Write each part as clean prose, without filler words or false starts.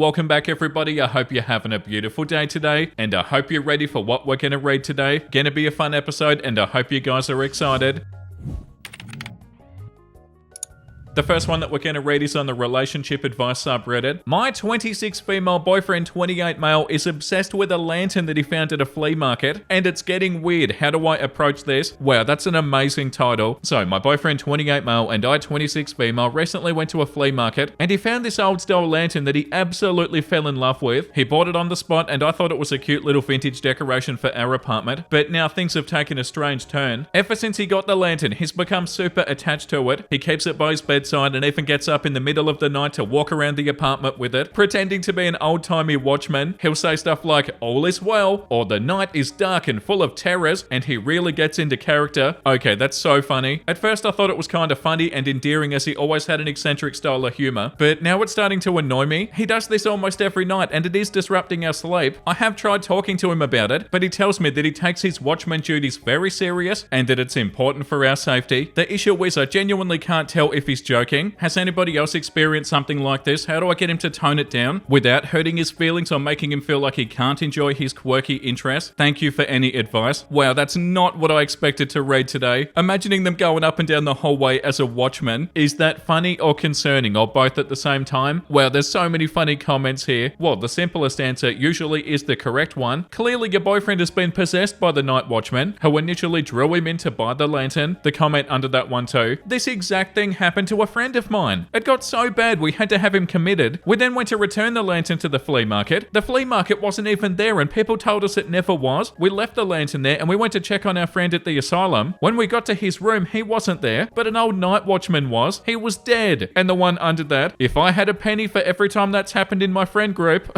welcome back everybody. I hope you're having a beautiful day today, and I hope you're ready for what we're going to read today. Gonna be a fun episode, and I hope you guys are excited. The first one that we're going to read is on the relationship advice subreddit. My 26 female boyfriend, 28 male, is obsessed with a lantern that he found at a flea market, and it's getting weird. How do I approach this? Wow, that's an amazing title. So, my boyfriend, 28 male, and I, 26 female, recently went to a flea market, and he found this old style lantern that he absolutely fell in love with. He bought it on the spot, and I thought it was a cute little vintage decoration for our apartment, but now things have taken a strange turn. Ever since he got the lantern, he's become super attached to it. He keeps it by his bedside and even gets up in the middle of the night to walk around the apartment with it, pretending to be an old-timey watchman. He'll say stuff like, "All is well," or "The night is dark and full of terrors," and he really gets into character. Okay, that's so funny. At first I thought it was kind of funny and endearing as he always had an eccentric style of humor, but now it's starting to annoy me. He does this almost every night and it is disrupting our sleep. I have tried talking to him about it, but he tells me that he takes his watchman duties very serious and that it's important for our safety. The issue is I genuinely can't tell if he's joking. Has anybody else experienced something like this? How do I get him to tone it down without hurting his feelings or making him feel like he can't enjoy his quirky interests? Thank you for any advice. Wow, that's not what I expected to read today. Imagining them going up and down the hallway as a watchman. Is that funny or concerning, or both at the same time? Wow, there's so many funny comments here. Well, the simplest answer usually is the correct one. Clearly your boyfriend has been possessed by the night watchman, who initially drew him in to buy the lantern. The comment under that one too. This exact thing happened to a friend of mine. It got so bad we had to have him committed. We then went to return the lantern to the flea market. The flea market wasn't even there and people told us it never was. We left the lantern there and we went to check on our friend at the asylum. When we got to his room, he wasn't there, but an old night watchman was. He was dead. And the one under that, if I had a penny for every time that's happened in my friend group.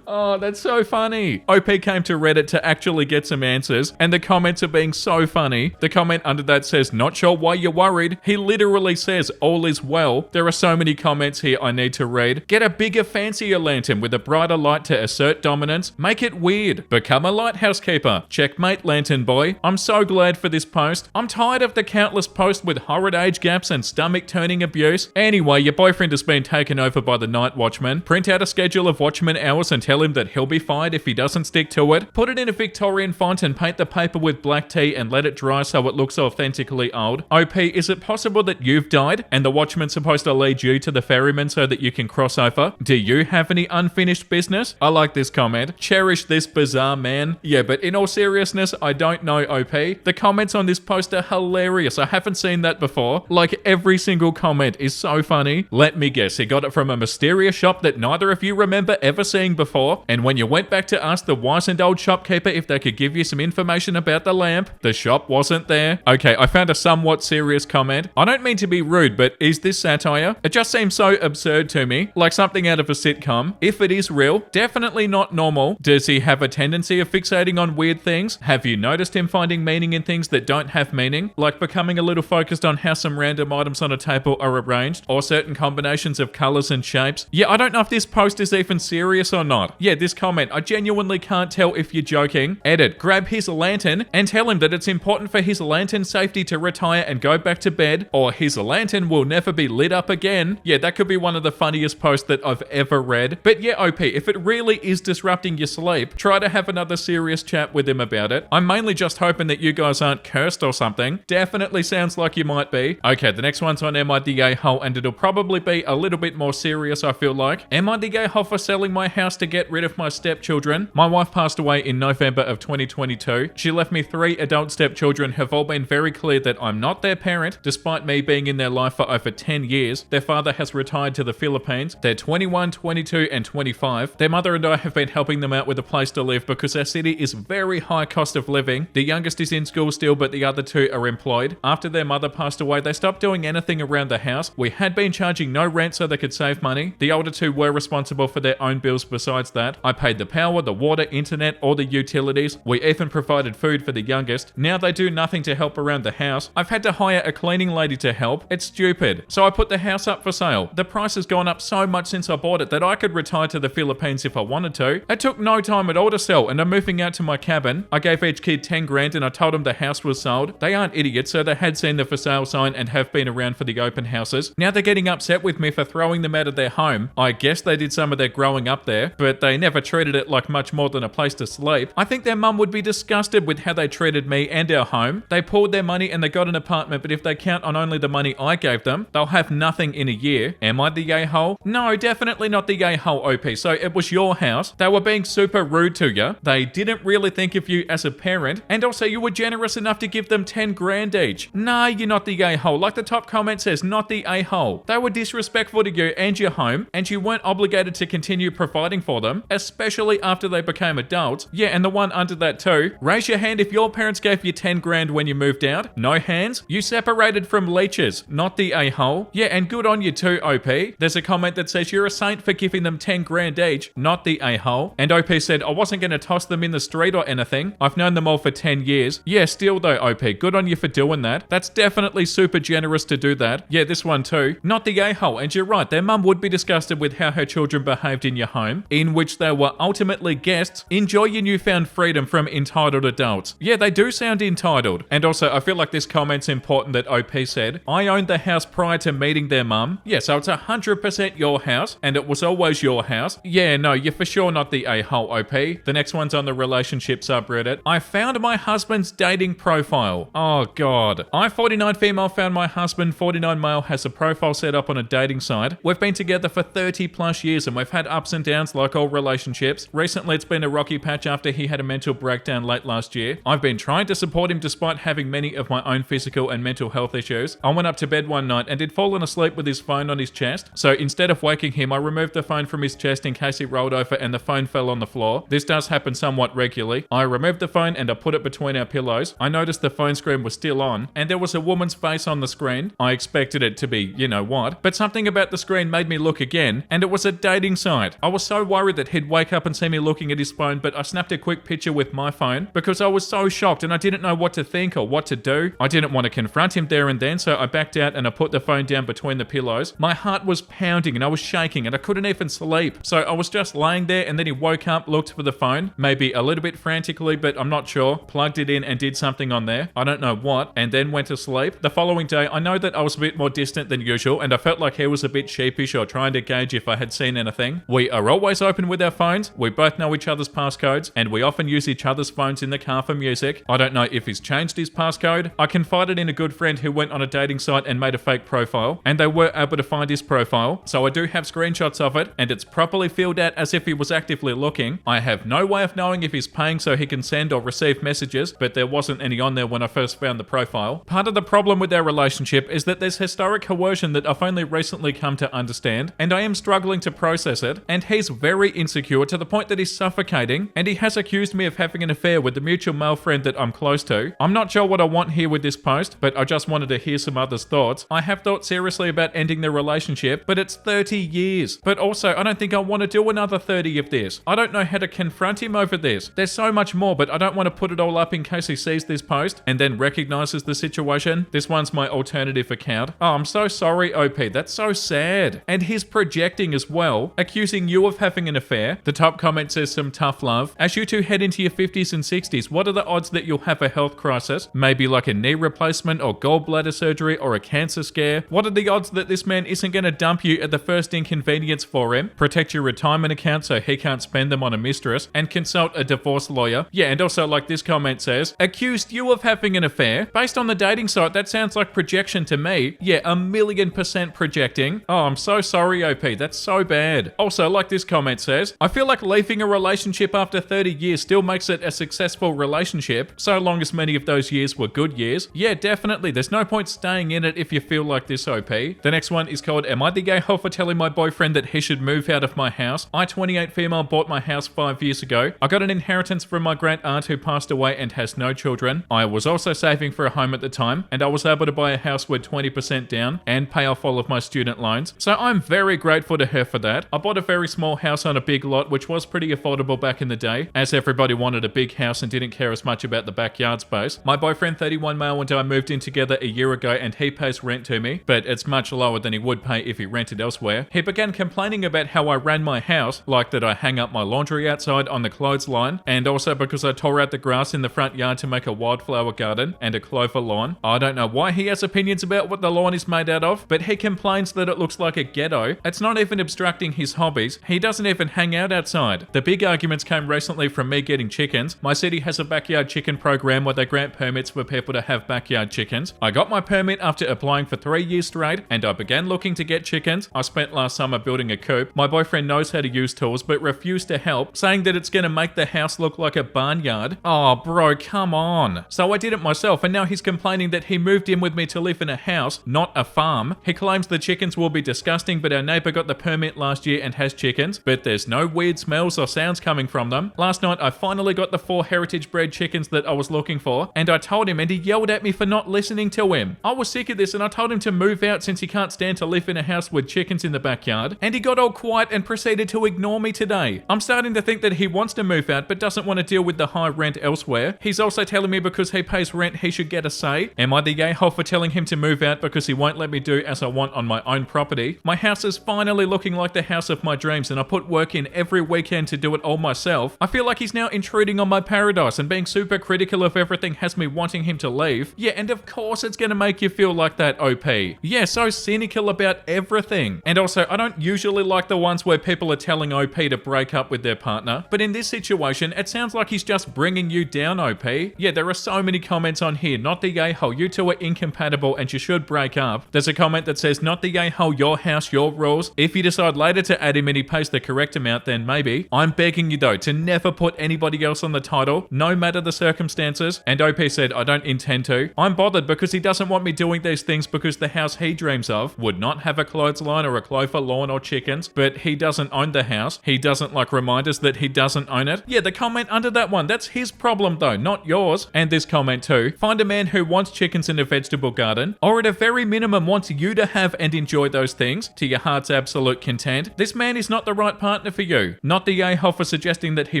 Oh, that's so funny. OP came to Reddit to actually get some answers, and the comments are being so funny. The comment under that says, "Not sure why you're worried." He literally says, "All is well." There are so many comments here I need to read. Get a bigger, fancier lantern with a brighter light to assert dominance. Make it weird. Become a lighthouse keeper. Checkmate, lantern boy. I'm so glad for this post. I'm tired of the countless posts with horrid age gaps and stomach-turning abuse. Anyway, your boyfriend has been taken over by the night watchman. Print out a schedule of watchman hours and tell him that he'll be fired if he doesn't stick to it. Put it in a Victorian font and paint the paper with black tea and let it dry so it looks authentically old. OP, is it possible that you've died and the watchman's supposed to lead you to the ferryman so that you can cross over? Do you have any unfinished business? I like this comment. Cherish this bizarre man. Yeah, but in all seriousness, I don't know, OP. The comments on this post are hilarious. I haven't seen that before. Like, every single comment is so funny. Let me guess, he got it from a mysterious shop that neither of you remember ever seeing before, and when you went back to ask the wizened old shopkeeper if they could give you some information about the lamp, the shop wasn't there. Okay, I found a somewhat serious comment. I don't mean to be rude, but is this satire? It just seems so absurd to me, like something out of a sitcom. If it is real, definitely not normal. Does he have a tendency of fixating on weird things? Have you noticed him finding meaning in things that don't have meaning? Like becoming a little focused on how some random items on a table are arranged, or certain combinations of colors and shapes? Yeah, I don't know if this post is even serious or not. Yeah, this comment, I genuinely can't tell if you're joking. Edit, grab his lantern and tell him that it's important for his lantern safety to retire and go back to bed, or his lantern will never be lit up again. Yeah, that could be one of the funniest posts that I've ever read. But yeah, OP, if it really is disrupting your sleep, try to have another serious chat with him about it. I'm mainly just hoping that you guys aren't cursed or something. Definitely sounds like you might be. Okay, the next one's on Am I the A-hole, and it'll probably be a little bit more serious, I feel like. Am I the A-hole for selling my house to get rid of my stepchildren? My wife passed away in November of 2022. She left me 3 adult stepchildren who have all been very clear that I'm not their parent, despite me being in their life for over 10 years. Their father has retired to the Philippines. They're 21, 22, and 25. Their mother and I have been helping them out with a place to live because our city is very high cost of living. The youngest is in school still, but the other 2 are employed. After their mother passed away, they stopped doing anything around the house. We had been charging no rent so they could save money. The older 2 were responsible for their own bills besides that. I paid the power, the water, internet, all the utilities. We even provided food for the youngest. Now they do nothing to help around the house. I've had to hire a cleaning lady to help. It's stupid. So I put the house up for sale. The price has gone up so much since I bought it that I could retire to the Philippines if I wanted to. It took no time at all to sell, and I'm moving out to my cabin. I gave each kid 10 grand and I told them the house was sold. They aren't idiots, so they had seen the for sale sign and have been around for the open houses. Now they're getting upset with me for throwing them out of their home. I guess they did some of their growing up there, but they never treated it like much more than a place to sleep. I think their mum would be disgusted with how they treated me and our home. They poured their money and they got an apartment, but if they count on only the money I gave them, they'll have nothing in a year. Am I the a-hole? No, definitely not the a-hole, OP. So it was your house. They were being super rude to you. They didn't really think of you as a parent, and also you were generous enough to give them 10 grand each. Nah, you're not the a-hole. Like the top comment says, not the a-hole. They were disrespectful to you and your home, and you weren't obligated to continue providing for them, especially after they became adults. Yeah, and the one under that too. Raise your hand if your parents gave you 10 grand when you moved out. No hands? You separated from leeches, not the a-hole. Yeah, and good on you too, OP. There's a comment that says you're a saint for giving them 10 grand each, not the a-hole. And OP said, I wasn't going to toss them in the street or anything. I've known them all for 10 years. Yeah, still though, OP, good on you for doing that. That's definitely super generous to do that. Yeah, this one too. Not the a-hole. And you're right, their mum would be disgusted with how her children behaved in your home, in which they were ultimately guests. Enjoy your newfound freedom from entitled adults. Yeah, they do sound entitled. And also, I feel like this comment's important that OP said, I owned the house prior to meeting their mum. Yeah, so it's 100% your house, and it was always your house. Yeah, no, you're for sure not the a-hole, OP. The next one's on the relationship subreddit. I found my husband's dating profile. Oh god. I, 49 female, found my husband, 49 male, has a profile set up on a dating site. We've been together for 30 plus years and we've had ups and downs like all relationships. Recently it's been a rocky patch after he had a mental breakdown late last year. I've been trying to support him despite having many of my own physical and mental health issues. I went up to bed one night and he'd fallen asleep with his phone on his chest. So instead of waking him, I removed the phone from his chest in case he rolled over and the phone fell on the floor. This does happen somewhat regularly. I removed the phone and I put it between our pillows. I noticed the phone screen was still on and there was a woman's face on the screen. I expected it to be, you know what, but something about the screen made me look again and it was a dating site. I was so worried that he'd wake up and see me looking at his phone, but I snapped a quick picture with my phone because I was so shocked and I didn't know what to think or what to do. I didn't want to confront him there and then, so I backed out and I put the phone down between the pillows. My heart was pounding and I was shaking and I couldn't even sleep. So I was just laying there and then he woke up, looked for the phone, maybe a little bit frantically, but I'm not sure, plugged it in and did something on there. I don't know what, and then went to sleep. The following day, I know that I was a bit more distant than usual and I felt like he was a bit sheepish or trying to gauge if I had seen anything. We are always open with our phones, we both know each other's passcodes, and we often use each other's phones in the car for music. I don't know if he's changed his passcode. I confided in a good friend who went on a dating site and made a fake profile, and they were able to find his profile, so I do have screenshots of it, and it's properly filled out as if he was actively looking. I have no way of knowing if he's paying so he can send or receive messages, but there wasn't any on there when I first found the profile. Part of the problem with our relationship is that there's historic coercion that I've only recently come to understand, and I am struggling to process it, and he's very insecure to the point that he's suffocating, and he has accused me of having an affair with the mutual male friend that I'm close to. I'm not sure what I want here with this post, but I just wanted to hear some others' thoughts. I have thought seriously about ending the relationship, but it's 30 years. But also, I don't think I want to do another 30 of this. I don't know how to confront him over this. There's so much more, but I don't want to put it all up in case he sees this post and then recognizes the situation. This one's my alternative account. Oh, I'm so sorry, OP. That's so sad. And he's projecting as well, accusing you of having an affair. The top comment says some tough love. As you two head into your 50s and 60s, what are the odds that you'll have a health crisis? Maybe like a knee replacement or gallbladder surgery or a cancer scare? What are the odds that this man isn't going to dump you at the first inconvenience for him? Protect your retirement account so he can't spend them on a mistress, and consult a divorce lawyer. Yeah, and also like this comment says, accused you of having an affair? Based on the dating site, that sounds like projection to me. Yeah, 1,000,000% projecting. Oh, I'm so sorry, OP. That's so bad. Also, like this comment says, I feel like leaving a relationship after 30 years still makes it a successful relationship, so long as many of those years were good years. Yeah, definitely. There's no point staying in it if you feel like this, OP. The next one is called, am I the gay hoe for telling my boyfriend that he should move out of my house? I, 28 female, bought my house 5 years ago. I got an inheritance from my great aunt who passed away and has no children. I was also saving for a home at the time, and I was able to buy a house with 20% down and pay off all of my student loans. So I'm very grateful to her for that. I bought a very small house on a big lot, which was pretty affordable back in the day, as everybody wanted a big house and didn't care as much about the backyard space. My boyfriend, 31 male, and I moved in together a year ago, and he pays rent to me, but it's much lower than he would pay if he rented elsewhere. He began complaining about how I ran my house, like that I hang up my laundry outside on the clothesline, and also because I tore out the grass in the front yard to make a wildflower garden and a clover lawn. I don't know why he has opinions about what the lawn is made out of, but he complains that it looks like a ghetto. It's not even obstructing his hobbies. He doesn't even hang out outside. The big arguments came recently from me getting chickens. My city has a backyard chicken program where they grant permits for people to have backyard chickens. I got my permit after applying for 3 years straight, and I began looking to get chickens. I spent last summer building a coop. My boyfriend knows how to use tools but refused to help, saying that it's gonna make the house look like a barnyard. Oh bro, come on. So I did it myself, and now he's complaining that he moved in with me to live in a house, not a farm. He claims the chickens will be disgusting, but our neighbor got the permit last year and has chickens, but there's no weird smells or sounds coming from them. Last night I finally got the 4 heritage bred chickens that I was looking for, and I told him, and he yelled at me for not listening to him. I was sick of this, and I told him to move out since he can't stand to live in a house with chickens in the backyard, and he got all quiet and proceeded to ignore me today. I'm starting to think that he wants to move out but doesn't want to deal with the high rent elsewhere. He's also telling me because he pays rent he should get a say. Am I the a-hole for telling him to move out because he won't let me do as I want on my own property? My house is finally looking like the house of my dreams, and I put work in every weekend to do it all myself. I feel like he's now intruding on my paradise, and being super critical of everything has me wanting him to leave. Yeah, and of course it's gonna make you feel like that, OP. Yeah, so cynical about everything. And also, I don't usually like the ones where people are telling OP to break up with their partner, but in this situation, it sounds like he's just bringing you down, OP. Yeah, there are so many comments on here. Not the a-hole, you two are incompatible and you should break up. There's a comment that says, not the a-hole, your house, your rules. If you decide later to add him and he pays the correct amount, then maybe. I'm begging you though, to never put anybody else on the title, no matter the circumstances. And OP said, I don't intend to. I'm bothered because he doesn't want me doing these things because the house he dreams of would not have a clothesline or a clover lawn or chickens, but he doesn't own the house. He doesn't like reminders that he doesn't own it. Yeah, the comment under that one, that's his problem though, not yours. And this comment too, find a man who wants chickens in a vegetable garden, or at a very minimum wants you to have and enjoy those things to your heart's absolute content. This man is not the right partner for you. Not the a-hole for suggesting that he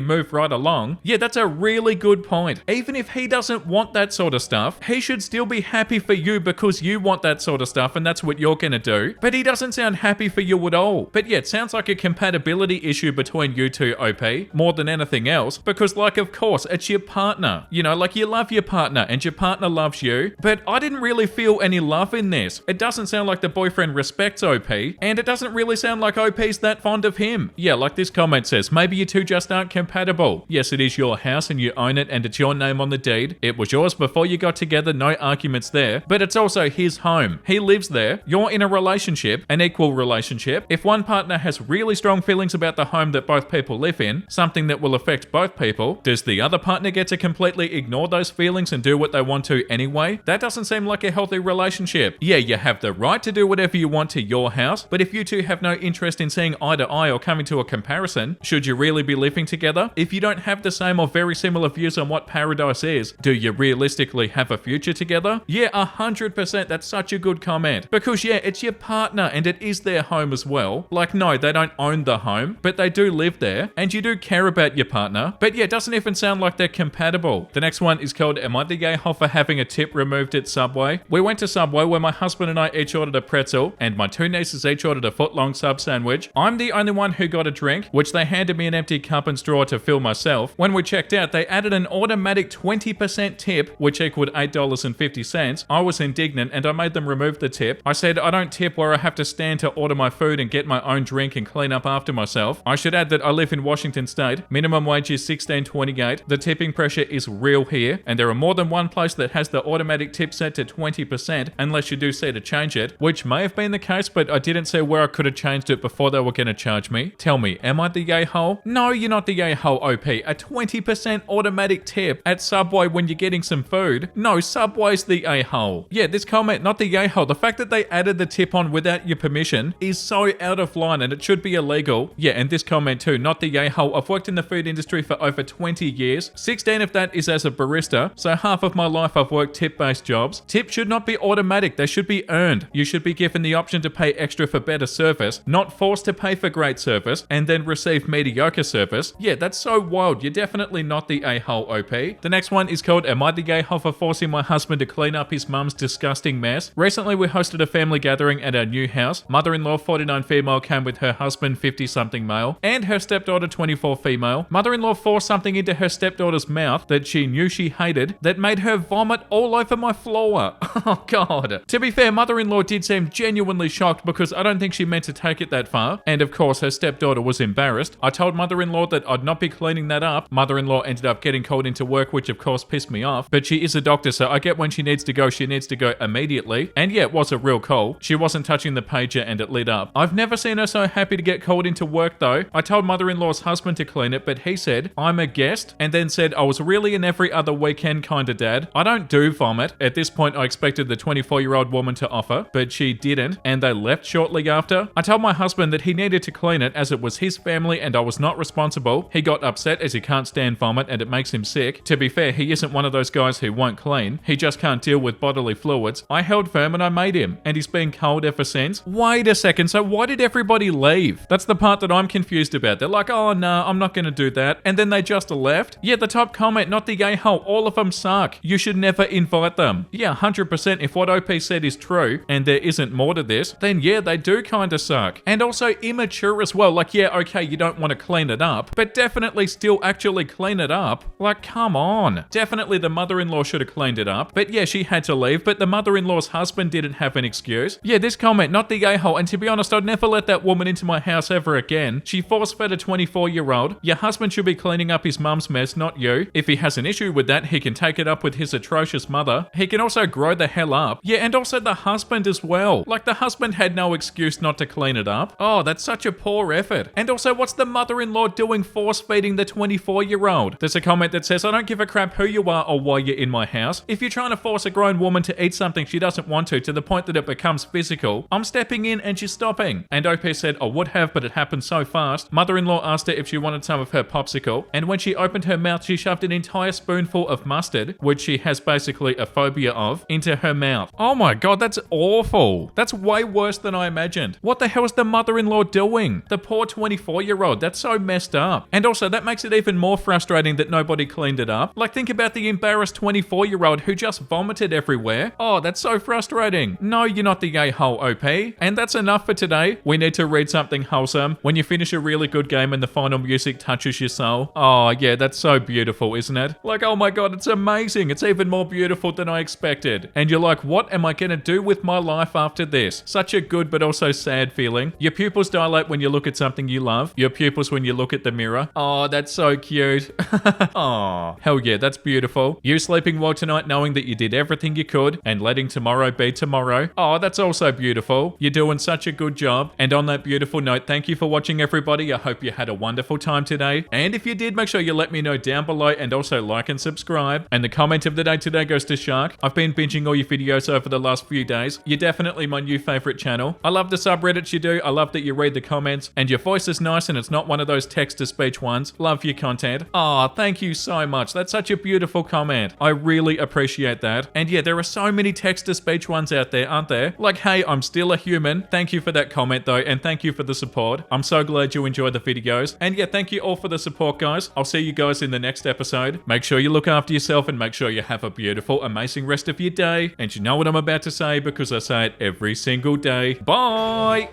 move right along. Yeah, that's a really good point. Even if he doesn't want that sort of stuff, he should still be happy for you because you want that sort of stuff and that's what you're gonna do. But he doesn't sound happy for you at all. But yeah, it sounds like a compatibility issue between you two, OP, more than anything else, because like, of course, it's your partner. You know, like you love your partner and your partner loves you, but I didn't really feel any love in this. It doesn't sound like the boyfriend respects OP, and it doesn't really sound like OP's that fond of him. Yeah, like this comment says, maybe you two just aren't compatible. Yes, it is your house and you own it and it's your name on the deed. It was yours before you got together, no arguments there, but it's also his home. He lives there. You're in a relationship, an equal relationship. If one partner has really strong feelings about the home that both people live in, something that will affect both people, does the other partner get to completely ignore those feelings and do what they want to anyway? That doesn't seem like a healthy relationship. Yeah, you have the right to do whatever you want to your house, but if you two have no interest in seeing eye to eye or coming to a comparison, should you really be living together? If you don't have the same or very similar views on what paradise is, do you realistically have a future together? Yeah, 100%, that's such a good comment. Because yeah, it's your partner and it is their home as well. Like no, they don't own the home, but they do live there, and you do care about your partner. But yeah, it doesn't even sound like they're compatible. The next one is called, am I the a-hole for having a tip removed at Subway? We went to Subway where my husband and I each ordered a pretzel, and my 2 nieces each ordered a foot-long sub sandwich. I'm the only one who got a drink, which they handed me an empty cup and straw to fill myself. When we checked out, they added an automatic 20% tip, which equaled $8.50. I was indignant and I made them remove the tip. I said, I don't tip where I have to stand to order my food and get my own drink and clean up after myself. I should add that I live in Washington State. Minimum wage is $16.28. The tipping pressure is real here, and there are more than one place that has the automatic tip set to 20% unless you do see to change it, which may have been the case, but I didn't see where I could have changed it before they were going to charge me. Tell me, am I the a-hole? No, you're not the a-hole, OP. A 20% automatic tip at Subway when you're getting some food? No, Subway's the a-hole. Yeah, this comment, not the a-hole. The fact that they added the tip on without your permission is so out of line and it should be illegal. Yeah, and this comment too, not the a-hole. I've worked in the food industry for over 20 years. 16 of that is as a barista, so half of my life I've worked tip-based jobs. Tips should not be automatic, they should be earned. You should be given the option to pay extra for better service, not forced to pay for great service. and then receive mediocre service. Yeah, that's so wild. You're definitely not the a-hole OP. The next one is called Am I the a-hole for forcing my husband to clean up his mum's disgusting mess? Recently we hosted a family gathering at our new house. Mother-in-law 49 female came with her husband 50-something male and her stepdaughter 24 female. Mother-in-law forced something into her stepdaughter's mouth that she knew she hated that made her vomit all over my floor. Oh god. To be fair, mother-in-law did seem genuinely shocked because I don't think she meant to take it that far, and of course her stepdaughter was embarrassed. I told mother-in-law that I'd not be cleaning that up. Mother-in-law ended up getting called into work, which of course pissed me off, but she is a doctor, so I get when she needs to go immediately. And yeah, it was a real call. She wasn't touching the pager and it lit up. I've never seen her so happy to get called into work though. I told mother-in-law's husband to clean it, but he said, I'm a guest, and then said I was really an every other weekend kinda dad. I don't do vomit. At this point I expected the 24-year-old woman to offer, but she didn't, and they left shortly after. I told my husband that he needed to clean it as it was his family and I was not responsible. He got upset as he can't stand vomit and it makes him sick. To be fair, he isn't one of those guys who won't clean. He just can't deal with bodily fluids. I held firm and I made him, and he's been cold ever since. Wait a second, so why did everybody leave? That's the part that I'm confused about. They're like, oh no, I'm not gonna do that. And then they just left? Yeah, the top comment, not the a-hole, all of them suck. You should never invite them. Yeah, 100% if what OP said is true, and there isn't more to this, then yeah, they do kinda suck. And also immature as well. Like, yeah, okay, you don't want to clean it up, but definitely still actually clean it up. Like, come on. Definitely the mother-in-law should have cleaned it up, but yeah, she had to leave, but the mother-in-law's husband didn't have an excuse. Yeah, this comment, not the a-hole, and to be honest, I'd never let that woman into my house ever again. She force-fed a 24-year-old. Your husband should be cleaning up his mum's mess, not you. If he has an issue with that, he can take it up with his atrocious mother. He can also grow the hell up. Yeah, and also the husband as well. Like, the husband had no excuse not to clean it up. Oh, that's such a poor effort. And also, what's the mother-in-law doing force-feeding the 24-year-old? There's a comment that says, I don't give a crap who you are or why you're in my house. If you're trying to force a grown woman to eat something she doesn't want to the point that it becomes physical, I'm stepping in and she's stopping. And OP said, I would have, but it happened so fast. Mother-in-law asked her if she wanted some of her popsicle, and when she opened her mouth, she shoved an entire spoonful of mustard, which she has basically a phobia of, into her mouth. Oh my god, that's awful. That's way worse than I imagined. What the hell is the mother-in-law doing? The poor 24-year-old. That's so messed up. And also, that makes it even more frustrating that nobody cleaned it up. Like, think about the embarrassed 24-year-old who just vomited everywhere. Oh, that's so frustrating. No, you're not the a-hole OP. And that's enough for today. We need to read something wholesome. When you finish a really good game and the final music touches your soul. Oh yeah, that's so beautiful, isn't it? Like, oh my god, it's amazing. It's even more beautiful than I expected. And you're like, what am I gonna do with my life after this? Such a good but also sad feeling. Your pupils dilate when you look at something you love. Your pupils when you look at the mirror. Oh, that's so cute. Oh, hell yeah, that's beautiful. You sleeping well tonight knowing that you did everything you could and letting tomorrow be tomorrow. Oh, that's also beautiful. You're doing such a good job. And on that beautiful note, thank you for watching, everybody. I hope you had a wonderful time today. And if you did, make sure you let me know down below, and also like and subscribe. And the comment of the day today goes to Shark. I've been binging all your videos over the last few days. You're definitely my new favorite channel. I love the subreddits you do. I love that you read the comments, and your voice is nice and it's not one of those text-to-speech ones. Love your content. Oh, thank you so much. That's such a beautiful comment. I really appreciate that. And yeah, there are so many text-to-speech ones out there, aren't there? Like, hey, I'm still a human. Thank you for that comment though, and thank you for the support. I'm so glad you enjoy the videos. And yeah, thank you all for the support, guys. I'll see you guys in the next episode. Make sure you look after yourself and make sure you have a beautiful, amazing rest of your day. And you know what I'm about to say because I say it every single day. Bye!